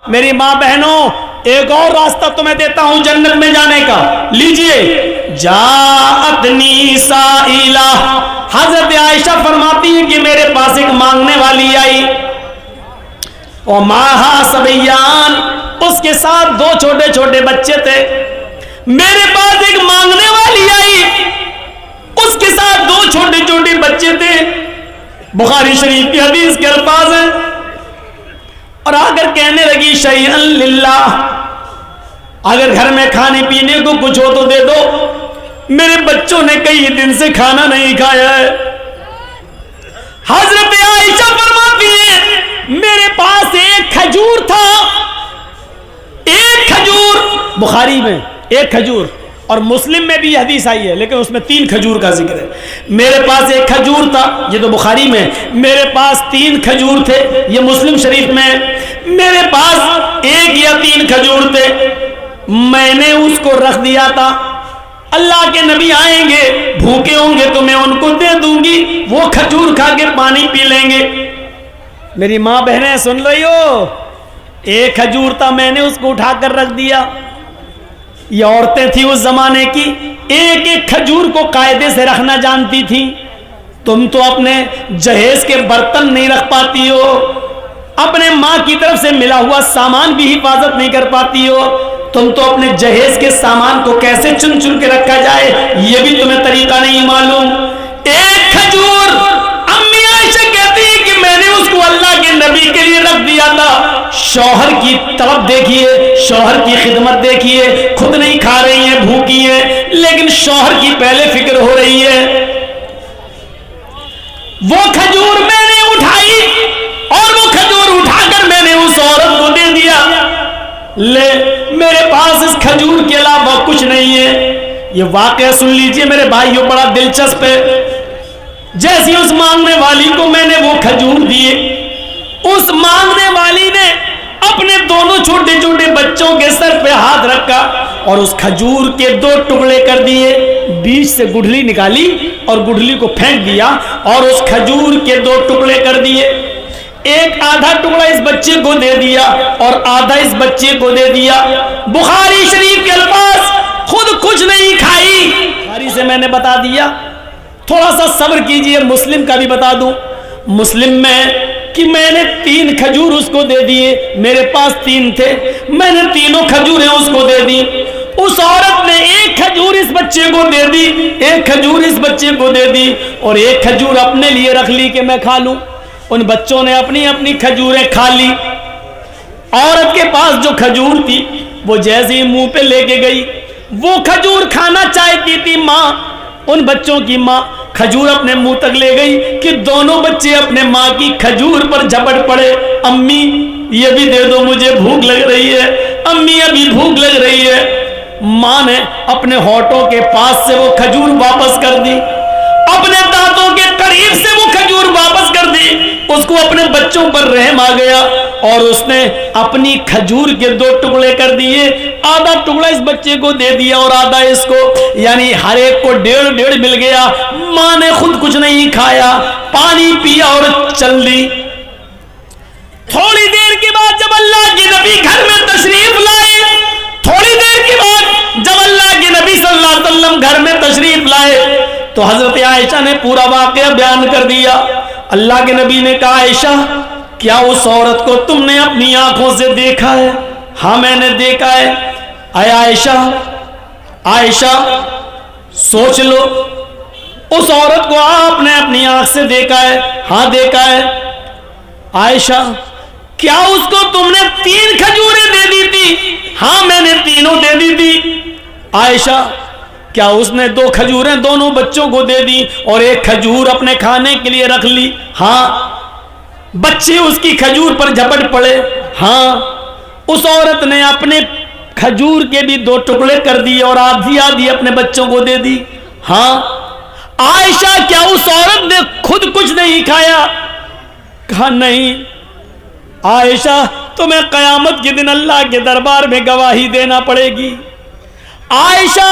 میری ماں بہنوں، ایک اور راستہ تمہیں دیتا ہوں جنت میں جانے کا، لیجئے۔ جاءتنی سائلہ، حضرت عائشہ فرماتی ہیں کہ میرے پاس ایک مانگنے والی آئی، ومعہا صبیان، اس کے ساتھ دو چھوٹے چھوٹے بچے تھے۔ میرے پاس ایک مانگنے والی آئی، اس کے ساتھ دو چھوٹے چھوٹے بچے تھے۔ بخاری شریف کی حدیث کے الفاظ ہیں، اور آ کر کہنے لگی شیئا للہ، اگر گھر میں کھانے پینے کو کچھ ہو تو دے دو، میرے بچوں نے کئی دن سے کھانا نہیں کھایا ہے۔ حضرت عائشہ فرماتی ہیں میرے پاس ایک کھجور تھا، ایک کھجور، بخاری میں ایک کھجور، اور مسلم میں بھی یہ حدیث آئی ہے لیکن اس میں 3 کھجور کا ذکر ہے۔ میرے پاس ایک کھجور تھا، یہ تو بخاری میں، میرے پاس 3 کھجور تھے، یہ مسلم شریف میں، میرے پاس 1 یا 3 کھجور تھے، میں نے اس کو رکھ دیا تھا، اللہ کے نبی آئیں گے بھوکے ہوں گے تو میں ان کو دے دوں گی، وہ کھجور کھا کے پانی پی لیں گے۔ میری ماں بہنیں سن رہی ہو، ایک کھجور تھا، میں نے اس کو اٹھا کر رکھ دیا۔ یہ عورتیں تھیں اس زمانے کی، ایک ایک کھجور کو قاعدے سے رکھنا جانتی تھیں۔ تم تو اپنے جہیز کے برتن نہیں رکھ پاتی ہو، اپنے ماں کی طرف سے ملا ہوا سامان بھی حفاظت نہیں کر پاتی ہو، تم تو اپنے جہیز کے سامان کو کیسے چن چن کے رکھا جائے یہ بھی تمہیں طریقہ نہیں معلوم۔ ایک کھجور، امی عائشہ کہتی ہے کہ میں نے اس کو اللہ کے نبی کے لیے رکھ دیا تھا۔ شوہر کی طلب دیکھیے، شوہر کی خدمت دیکھیے، خود نہیں کھا رہی ہیں، بھوکی ہیں، لیکن شوہر کی پہلے فکر ہو رہی ہے۔ وہ کھجور میں نے اٹھائی اور وہ کھجور اٹھا کر میں نے اس عورت کو دے دیا، لے میرے پاس اس کھجور کے علاوہ کچھ نہیں ہے۔ یہ واقعہ سن لیجئے میرے بھائیوں، بڑا دلچسپ ہے۔ جیسی اس مانگنے والی کو میں نے وہ کھجور دیے، اس مانگنے والی نے اپنے دونوں چھوٹے چھوٹے بچوں کے سر پہ ہاتھ رکھا اور اس کھجور کے 2 ٹکڑے کر دیے، بیچ سے گٹھلی نکالی اور گٹھلی کو پھینک دیا اور اس کھجور کے 2 ٹکڑے کر دیے۔ ایک آدھا ٹکڑا اس بچے کو دے دیا اور آدھا اس بچے کو دے دیا۔ بخاری شریف کے الفاظ، خود کچھ نہیں کھائی، بخاری سے میں نے بتا دیا، تھوڑا سا صبر کیجئے، مسلم کا بھی بتا دوں۔ مسلم میں کہ میں نے 3 کھجور اس کو دے دیے، میرے پاس 3 تھے، میں نے تینوں کھجوریں اس کو دے دی۔ اس عورت نے 1 کھجور اس بچے کو دے دی، 1 کھجور اس بچے کو دے دی اور 1 کھجور اپنے لیے رکھ لی کہ میں کھا لوں۔ ان بچوں نے اپنی اپنی کھجوریں کھا لی۔ عورت کے پاس جو کھجور تھی وہ جیسے ہی منہ پہ لے کے گئی، وہ کھجور کھانا چاہتی تھی ماں، ان بچوں کی ماں، کھجور اپنے منہ تک لے گئی کہ دونوں بچے اپنے ماں کی کھجور پر جھپٹ پڑے۔ امی یہ بھی دے دو، مجھے بھوک لگ رہی ہے، امی ابھی بھوک لگ رہی ہے۔ ماں نے اپنے ہونٹوں کے پاس سے وہ کھجور واپس کر دی، اپنے دانتوں کے قریب سے وہ کھجور واپس کر دی۔ اس کو اپنے بچوں پر رحم آ گیا اور اس نے اپنی کھجور کے 2 ٹکڑے کر دیے، آدھا ٹکڑا اس بچے کو دے دیا اور آدھا اس کو، یعنی ہر ایک کو 1.5 مل گیا۔ ماں نے خود کچھ نہیں کھایا، پانی پیا اور چل دی۔ تھوڑی دیر کے بعد جب اللہ کے نبی گھر میں تشریف لائے، تھوڑی دیر کے بعد جب اللہ کے نبی صلی اللہ علیہ وسلم گھر میں تشریف لائے تو حضرت عائشہ نے پورا واقعہ بیان کر دیا۔ اللہ کے نبی نے کہا عائشہ کیا اس عورت کو تم نے اپنی آنکھوں سے دیکھا ہے؟ ہاں میں نے دیکھا ہے۔ اے عائشہ، عائشہ سوچ لو، اس عورت کو آپ نے اپنی آنکھ سے دیکھا ہے؟ ہاں دیکھا ہے۔ عائشہ کیا اس کو تم نے 3 کھجوریں دے دی تھی؟ ہاں میں نے تینوں دے دی تھی۔ عائشہ کیا اس نے 2 کھجوریں دونوں بچوں کو دے دی اور 1 کھجور اپنے کھانے کے لیے رکھ لی؟ ہاں۔ بچے اس کی کھجور پر جھپٹ پڑے؟ ہاں۔ اس عورت نے اپنے کھجور کے بھی 2 ٹکڑے کر دیے اور آدھی آدھی اپنے بچوں کو دے دی؟ ہاں۔ عائشہ کیا اس عورت نے خود کچھ نہیں کھایا؟ کہا نہیں۔ عائشہ تمہیں قیامت کے دن اللہ کے دربار میں گواہی دینا پڑے گی۔ عائشہ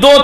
2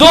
2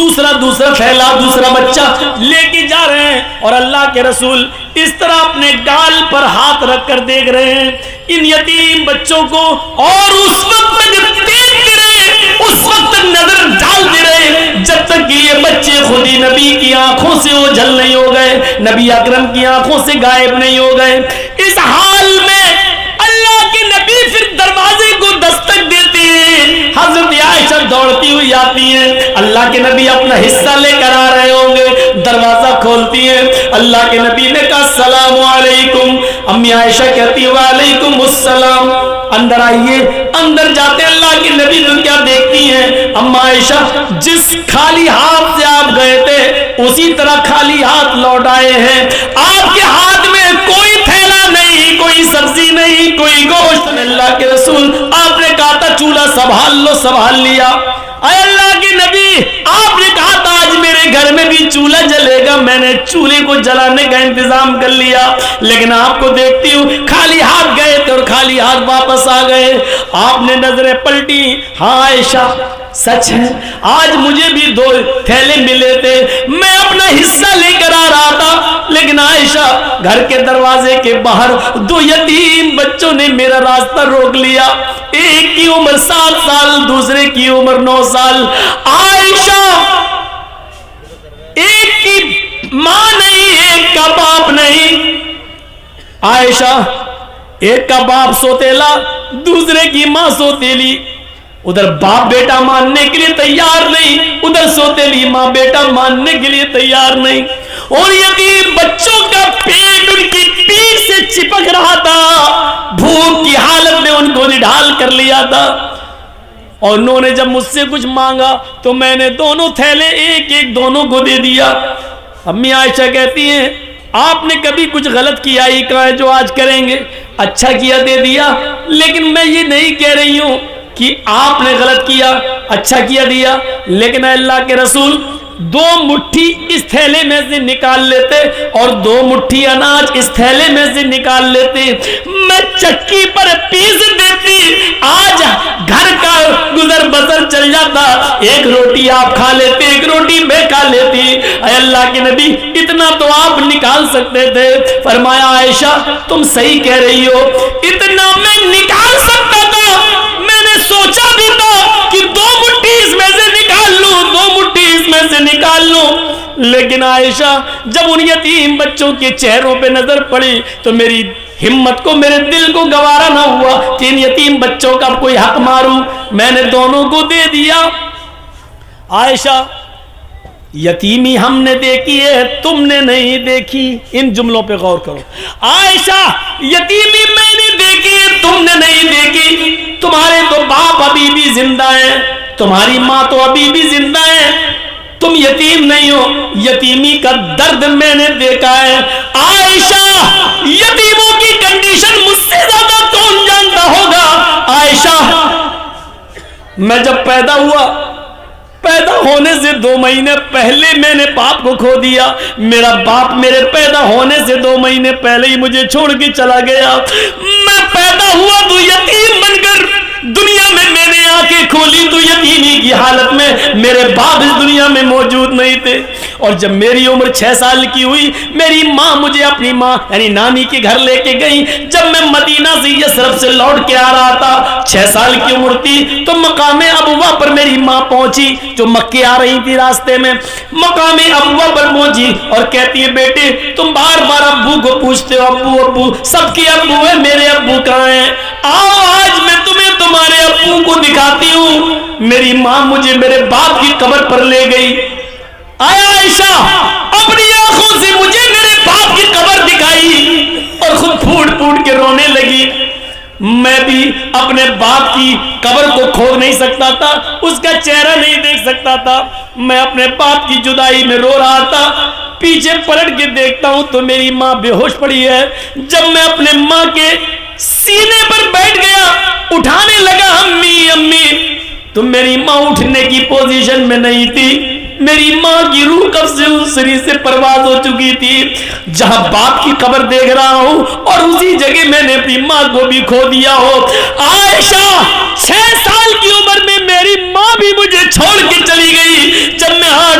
دوسرا پھیلا دوسرا بچہ لے کے جا رہے ہیں، اور اللہ کے رسول اس طرح اپنے گال پر ہاتھ رکھ کر دیکھ رہے ہیں ان یتیم بچوں کو، اور اس وقت تک دیکھتے رہے، اس وقت تک نظر ڈالتے رہے جب تک کہ یہ بچے خود ہی نبی کی آنکھوں سے اوجھل نہیں ہو گئے، نبی اکرم کی آنکھوں سے غائب نہیں ہو گئے۔ اس حال میں اللہ کے نبی پھر دروازے کو دستک دیتے ہیں، حضرت عائشہ دوڑتی ہوئی آتی ہیں، اللہ کے نبی اپنا حصہ لے کر آ رہے ہوں گے، دروازہ کھولتی ہیں، اللہ کے نبی نے کہا السلام علیکم، امی عائشہ کہتی ہے وعلیکم السلام، اندر آئیے۔ اندر جاتے اللہ کے نبی تو کیا دیکھتی ہیں، اما عائشہ جس خالی ہاتھ سے آپ گئے تھے اسی طرح خالی ہاتھ لوٹ آئے ہیں، آپ کے ہاتھ میں کوئی تھیلا نہیں، کوئی سبزی نہیں، کوئی گوشت نہیں۔ اللہ کے رسول آپ نے کہا تھا چولہا سنبھال لو، سنبھال لیا۔ اے اللہ کے نبی آپ نے کہا تھا آج میرے گھر میں بھی چولہا جلے گا، میں نے چولہے کو جلانے کا انتظام کر لیا، لیکن آپ کو دیکھتی ہوں خالی ہاتھ گئے تھے اور خالی ہاتھ واپس آ گئے۔ آپ نے نظریں پلٹی، ہاں عائشہ سچ ہے، آج مجھے بھی 2 تھیلے ملے تھے، میں اپنا حصہ لے کر آ رہا تھا، لیکن عائشہ گھر کے دروازے کے باہر 2 یتیم بچوں نے میرا راستہ روک لیا، ایک کی عمر 7 سال، دوسرے کی عمر 9 سال۔ عائشہ ایک کی ماں نہیں، ایک کا باپ نہیں، عائشہ ایک کا باپ سوتیلا، دوسرے کی ماں سوتیلی، ادھر باپ بیٹا ماننے کے لیے تیار نہیں، ادھر سوتیلی ماں بیٹا ماننے کے لیے تیار نہیں، اور یتیم بچوں کا پیٹ ان کی پیٹھ سے چپک رہا تھا، بھوک کی حالت میں ان کو نڈھال کر لیا تھا، اور انہوں نے جب مجھ سے کچھ مانگا تو میں نے دونوں تھیلے ایک ایک دونوں کو دے دیا۔ امی عائشہ کہتی ہیں آپ نے کبھی کچھ غلط کیا ہی کہا ہے جو آج کریں گے، اچھا کیا دے دیا، لیکن میں یہ نہیں کہہ رہی ہوں کہ آپ نے غلط کیا، اچھا کیا دیا، لیکن اللہ کے رسول 2 مٹھی اس تھیلے میں سے نکال لیتے اور 2 مٹھی اناج اس تھیلے میں سے نکال لیتے، میں چکی پر پیس دیتی، آج گھر کا گزر بسر چل جاتا، ایک روٹی آپ کھا لیتے، ایک روٹی میں کھا لیتی۔ اے اللہ کے نبی اتنا تو آپ نکال سکتے تھے۔ فرمایا عائشہ تم صحیح کہہ رہی ہو، اتنا میں نکال سکتا تھا، میں نے سوچا بھی تھا کہ 2 مٹھی اس میں سے نکال لوں، 2 مٹھی اس میں سے نکال لوں، لیکن عائشہ جب ان یتیم بچوں کے چہروں پہ نظر پڑی تو میری ہمت کو، میرے دل کو گوارا نہ ہوا کہ ان یتیم بچوں کا کوئی حق ماروں، میں نے دونوں کو دے دیا۔ عائشہ یتیمی ہم نے دیکھی ہے، تم نے نہیں دیکھی، ان جملوں پہ غور کرو۔ عائشہ یتیمی میں نے دیکھی ہے، تم نے نہیں دیکھی، تمہارے تو باپ ابھی بھی زندہ ہیں، تمہاری ماں تو ابھی بھی زندہ ہے، تم یتیم نہیں ہو، یتیمی کا درد میں نے دیکھا ہے۔ عائشہ یتیموں کی کنڈیشن مجھ سے زیادہ کون جانتا ہوگا؟ عائشہ میں جب پیدا ہوا، پیدا ہونے سے 2 مہینے پہلے میں نے باپ کو کھو دیا، میرا باپ میرے پیدا ہونے سے 2 مہینے پہلے ہی مجھے چھوڑ کے چلا گیا، میں پیدا ہوا تو یتیم بن کر دنیا میں نے آنکھیں کھولی تو یتیمی کی حالت میں، میرے باپ اس دنیا میں موجود نہیں تھے، اور جب میری عمر 6 سال کی ہوئی میری ماں مجھے اپنی ماں یعنی نانی کے گھر لے کے گئی۔ جب میں مدینہ سے یثرب سے لوٹ کے آ رہا تھا، 6 سال کی عمر تھی، تو مقام ابوا پر میری ماں پہنچی جو مکے آ رہی تھی، راستے میں مقام ابوا پر پہنچی اور کہتی ہے بیٹے تم بار بار ابو کو پوچھتے ہو، ابو ابو، سب کے ابو ہیں، میرے ابو کہاں ہیں؟ آؤ آج میں تمہیں تمہارے ابو کو دکھاتی ہوں۔ میری ماں مجھے میرے باپ کی قبر پر لے گئی۔ عائشہ اپنی آنکھوں سے مجھے میرے باپ کی قبر دکھائی اور خود پھوٹ پھوٹ کے رونے لگی۔ میں بھی اپنے باپ کی قبر کو کھود نہیں سکتا تھا، اس کا چہرہ نہیں دیکھ سکتا تھا، میں اپنے باپ کی جدائی میں رو رہا تھا۔ پیچھے پلٹ کے دیکھتا ہوں تو میری ماں بے ہوش پڑی ہے۔ جب میں اپنے ماں کے سینے پر بیٹھ گیا، اٹھانے لگا امی امی، تو میری ماں اٹھنے کی پوزیشن میں نہیں تھی، میری ماں کی روح قبض سے اسری سے پرواز ہو چکی تھی۔ جہاں باپ کی قبر دیکھ رہا ہوں اور اسی جگہ میں نے اپنی ماں کو بھی کھو دیا ہو۔ عائشہ 6 سال کی عمر میں میری ماں بھی مجھے چھوڑ کے چلی گئی۔ جب میں ہاتھ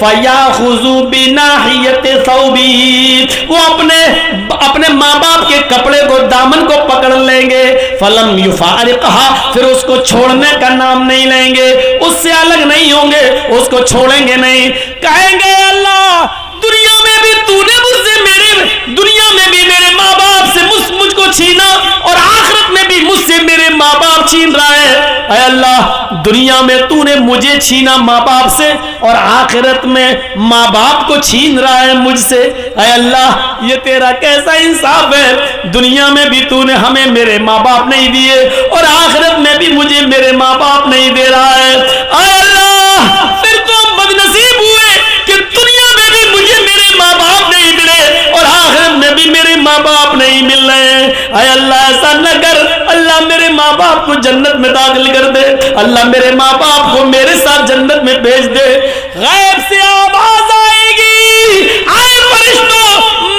فَيَأْخُذُ بِنَاحِيَةِ ثَوْبِهِ، وہ اپنے ماں باپ کے کپڑے کو، دامن کو پکڑ لیں گے. فَلَمْ يُفَارِقْهَا، پھر اس کو چھوڑنے کا نام نہیں لیں گے، اس سے الگ نہیں ہوں گے، اس کو چھوڑیں گے نہیں. کہیں گے اللہ دنیا میں بھی تو نے مجھ سے دنیا میں بھی میرے ماں باپ سے مجھ کو چھینا، اور آخرت میں بھی مجھ سے میرے ماں باپ چھین رہا ہے. اے اللہ دنیا میں تو نے مجھے چھینا ماں باپ سے، اور آخرت میں ماں باپ کو چھین رہا ہے مجھ سے. اے اللہ یہ تیرا کیسا انصاف ہے، دنیا میں بھی تو نے ہمیں میرے ماں باپ نہیں دیے، اور آخرت میں بھی مجھے میرے ماں باپ نہیں دے رہا ہے. اے اللہ پھر تو ہم بدنصیب ہوئے کہ دنیا میں بھی مجھے میرے ماں باپ نہیں ملے، اور آخرت میں بھی میرے ماں باپ نہیں مل رہے ہیں. اے اللہ ایسا نہ کر، اللہ میرے ماں باپ کو جنت میں داخل کر دے، اللہ میرے ماں باپ کو میرے ساتھ جنت میں بھیج دے. غیب سے آواز آئے گی، اے فرشتوں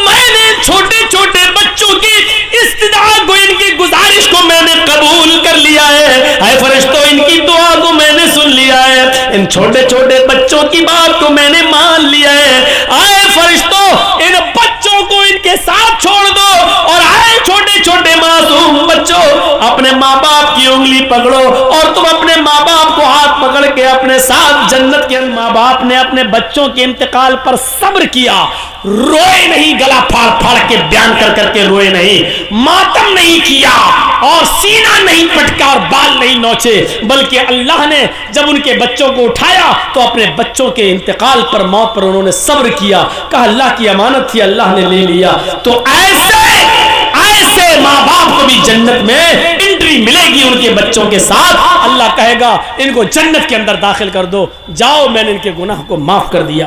میں نے چھوٹے چھوٹے بچوں کی استدعا کو، ان کی گزارش کو میں نے قبول کر لیا ہے. اے فرشتوں ان کی دعا کو میں نے سن لیا ہے، ان چھوٹے چھوٹے بچوں کی بات کو میں نے مان لیا ہے. اے فرشتوں ان بچوں کو ان کے ساتھ چھوڑ دو، اور اے چھوٹے چھوٹے معصوم بچوں اپنے ماں باپ کی انگلی پکڑو، اور تم اپنے ماں باپ کو ہاتھ پکڑ کے اپنے ساتھ جنت کے. ماں باپ نے اپنے بچوں کے انتقال پر صبر کیا، روئے نہیں، گلا پھاڑ پھاڑ کے بیان کر کے روئے نہیں، ماتم نہیں کیا، اور سینہ نہیں پٹکا اور بال نہیں نوچے، بلکہ اللہ نے جب ان کے بچوں کو اٹھایا تو اپنے بچوں کے انتقال پر، موت پر انہوں نے صبر کیا. کہا اللہ کی امانت تھی، اللہ نے لے لیا. تو ایسے ماں باپ کو بھی جنت میں انٹری ملے گی ان کے بچوں کے ساتھ. اللہ کہے گا ان کو جنت کے اندر داخل کر دو، جاؤ میں نے ان کے گناہ کو معاف کر دیا.